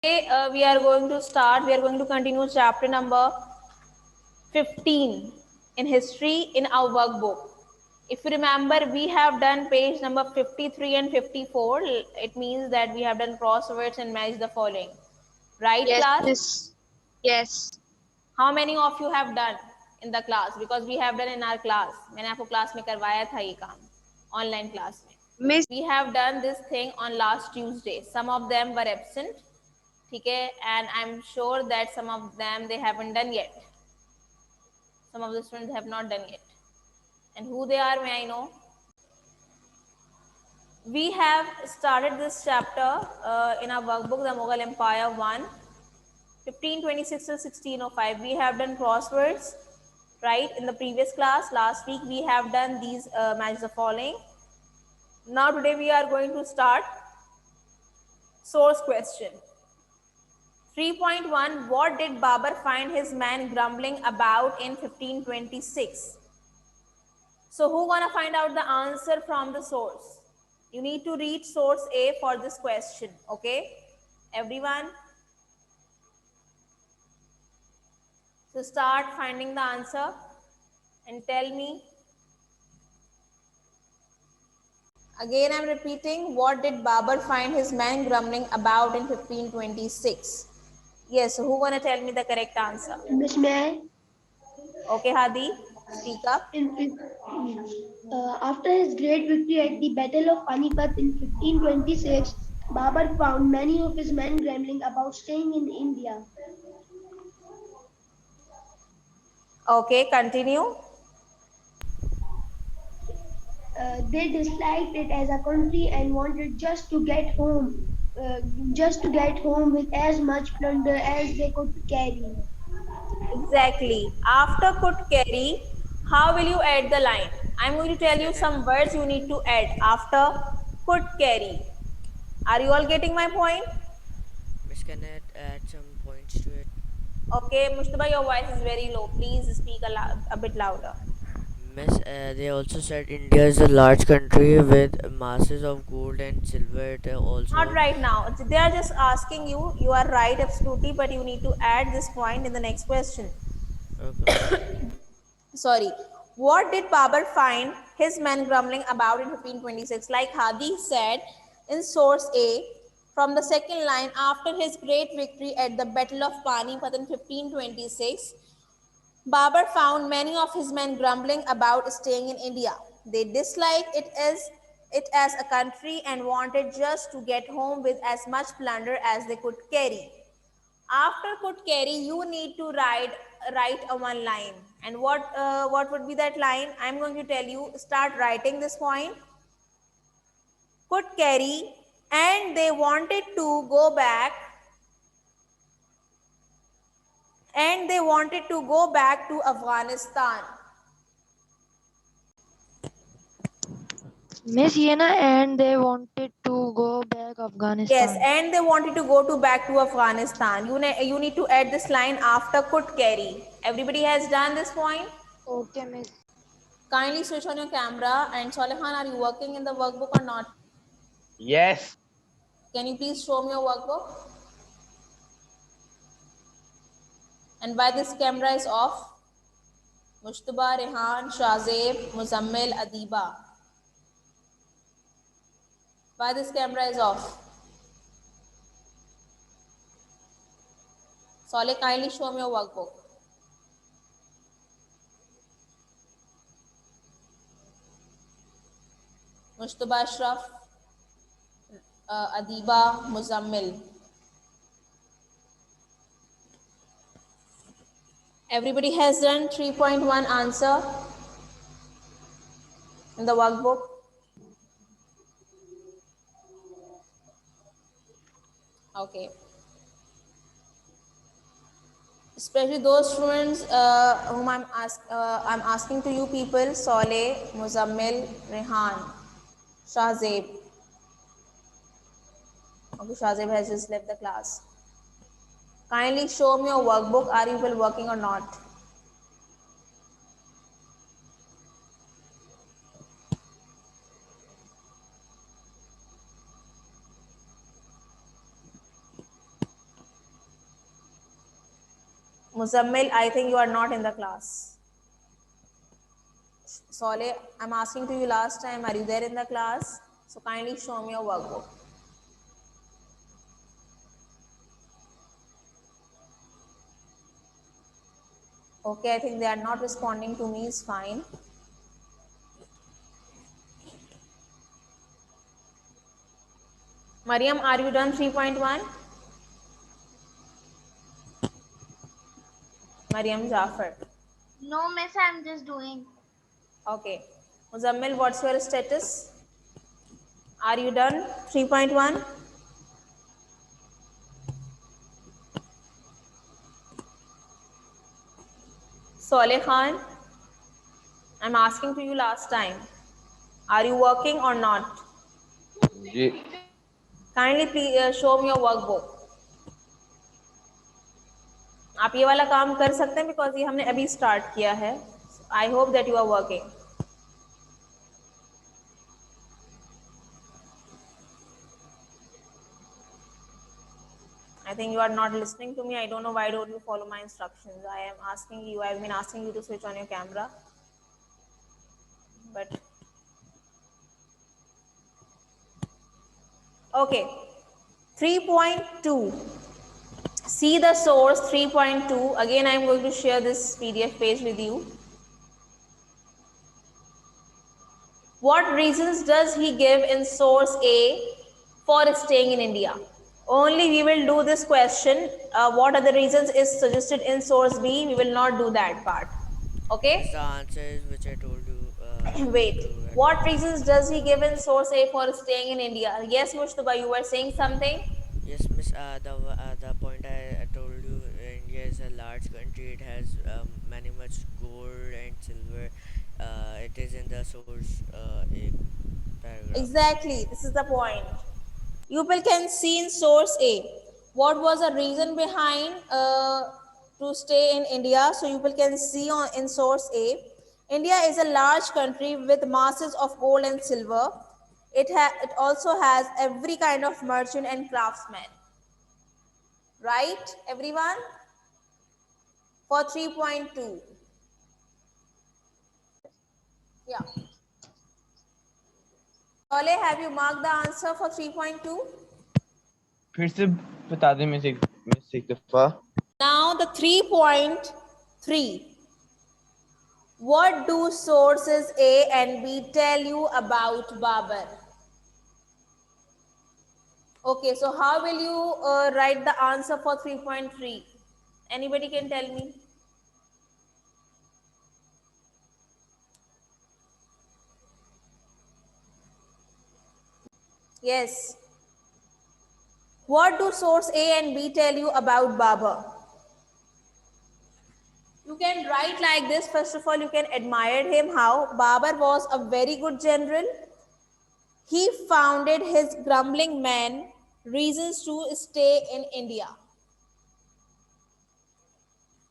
We are going to start. We are going to continue chapter number 15 in history in our workbook. If you remember, we have done page number 53 and 54. It means that we have done crosswords and match the following. Right, Yes, class? miss. Yes. How many of you have done in the class? Because we have done in our class. मैंने आपको class में करवाया था ये काम, online class में. Miss, We have done this thing on last Tuesday. Some of them were absent. ठीक है, and I'm sure that some of them they haven't done yet. Some of the students have not done yet. And who they are, may I know? We have started this chapter in our workbook, The Mughal Empire 1, 1526 to 1605. We have done crosswords, right? In the previous class, last week, we have done these match the following. Now today we are going to start source question. 3.1 What did Babur find his man grumbling about in 1526? So who gonna find out the answer from the source? You need to read source A for this question, okay? Everyone? So start finding the answer and tell me. Again I'm repeating, what did Babur find his man grumbling about in 1526? Yes, so who gonna tell me the correct answer? Miss May, Okay, Hadi, speak up. after his great victory at the Battle of Panipat in 1526, Babur found many of his men grumbling about staying in India. Okay, continue. They disliked it as a country and wanted just to get home with as much plunder as they could carry. Exactly. After could carry, how will you add the line? I'm going to tell you some words you need to add after could carry. Are you all getting my point? Miss, can I add some points to it? Okay, Mushtaba, your voice is very low. Please speak a bit louder. Miss, they also said India is a large country with masses of gold and silver. It Not also. right now. They are just asking you. You are right, absolutely, but you need to add this point in the next question. Okay. Sorry. What did Babur find his men grumbling about in 1526? Like Hadi said in source A, from the second line, after his great victory at the Battle of Panipat in 1526, Babur found many of his men grumbling about staying in India. They disliked it as a country and wanted just to get home with as much plunder as they could carry. After could carry, you need to write a one line. And what would be that line? I'm going to tell you. Start writing this point. Could carry, and they wanted to go back, and they wanted to go back to Afghanistan. Miss Yena, and they wanted to go back Yes, Afghanistan. and they wanted to go to back to Afghanistan. You need to add this line after could carry. Everybody has done this point. Okay, Miss. Kindly switch on your camera. And Solehan, are you working in the workbook or not? Yes. Can you please show me your workbook? And why this camera is off? Mushtaba, Rehan, Shazeb, Muzammil, Adiba. Why this camera is off? Soleh, kindly show me your workbook. Mushtaba Ashraf, Adiba, Muzammil. Everybody has done 3.1 answer in the workbook. Okay. Especially those students whom I'm asking to you people: Soleh, Muzammil, Rehan, Shazeb. Okay, Shazeb has just left the class. Kindly show me your workbook. Are you people working or not? Muzammil, I think you are not in the class. Soleh, I'm asking to you last time, are you there in the class? So kindly show me your workbook. Okay, I think they are not responding to me, it's fine. Mariam, are you done 3.1? Mariam Jafar. No, miss, I'm just doing. Okay. Muzammil, what's your status? Are you done 3.1? Soleh Khan, I'm asking to you last time. Are you working or not? Ji Kindly please show me your workbook. आप ये वाला काम कर सकते हैं because ये हमने अभी स्टार्ट किया है. I hope that you are working. I think you are not listening to me. I don't know why don't you follow my instructions. I am asking you, I've been asking you to switch on your camera. But okay. 3.2. See the source 3.2. Again, I am going to share this PDF page with you. What reasons does he give in source A for staying in India? Only we will do this question. What are the reasons is suggested in source B? We will not do that part. Okay? Yes, the answer is which I told you. Wait. What reasons does he give in source A for staying in India? Yes, Mushtaba, you were saying something? Yes, miss. The point I told you, India is a large country. It has many much gold and silver. It is in the source a paragraph. Exactly. This is the point. You people can see in source A. What was the reason behind to stay in India? So you people can see in source A. India is a large country with masses of gold and silver. It also has every kind of merchant and craftsman. Right, everyone? For 3.2. Yeah. Ole, have you marked the answer for 3.2? फिर से बता दें miss एक दफा. Now the 3.3. What do sources A and B tell you about Babur? Okay, so how will you write the answer for 3.3? Anybody can tell me? Yes. What do source A and B tell you about Babur? You can write like this. First of all, you can admire him how Babur was a very good general. He founded his grumbling men reasons to stay in India.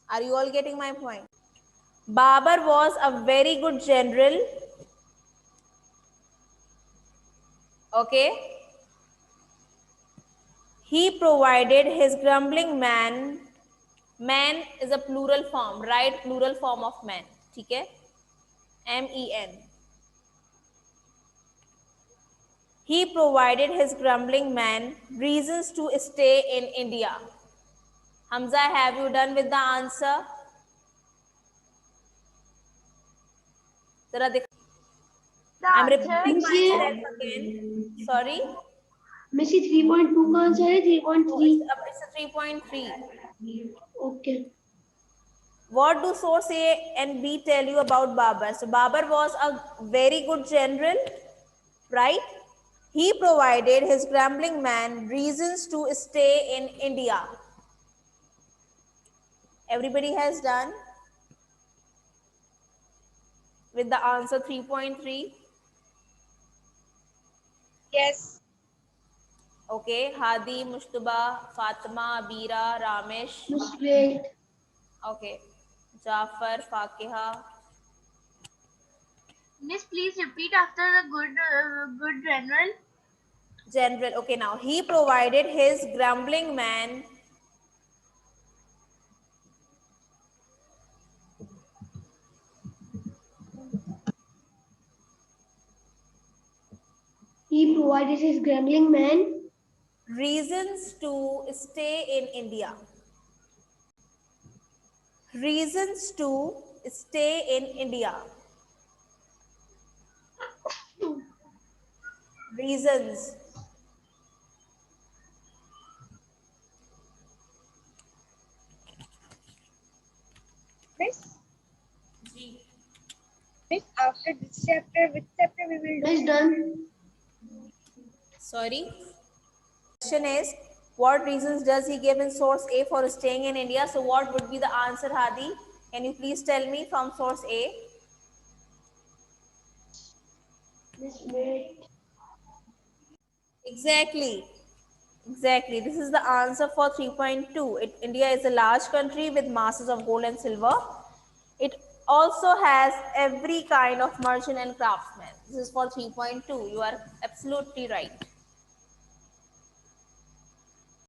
Are you all getting my point? Babur was a very good general. Okay. He provided his grumbling man. Man is a plural form, right? Plural form of man. Okay? MEN. He provided his grumbling man reasons to stay in India. Hamza, have you done with the answer? I'm repeating myself again. Sorry? Missy 3.2 का answer है 3.3. It's a 3.3. Okay. What do source A and B tell you about Babur? So Babur was a very good general, right? He provided his grumbling man reasons to stay in India. Everybody has done with the answer 3.3? Yes. Okay, Hadi, Mushtaba, Fatima, Abira, Ramesh. Miss, wait. Okay, Jafar, Fakiha. Miss, please repeat after the good general. General, okay, now he provided his grumbling man He provided his gambling men reasons to stay in India. Reasons to stay in India. Reasons. Miss, Miss, after this chapter, which chapter we will do? is done. Sorry. Question is, what reasons does he give in source A for staying in India? So what would be the answer, Hadi? Can you please tell me from source A? Miss, wait. Exactly. Exactly. This is the answer for 3.2. India is a large country with masses of gold and silver. It also has every kind of merchant and craftsman. This is for 3.2. You are absolutely right.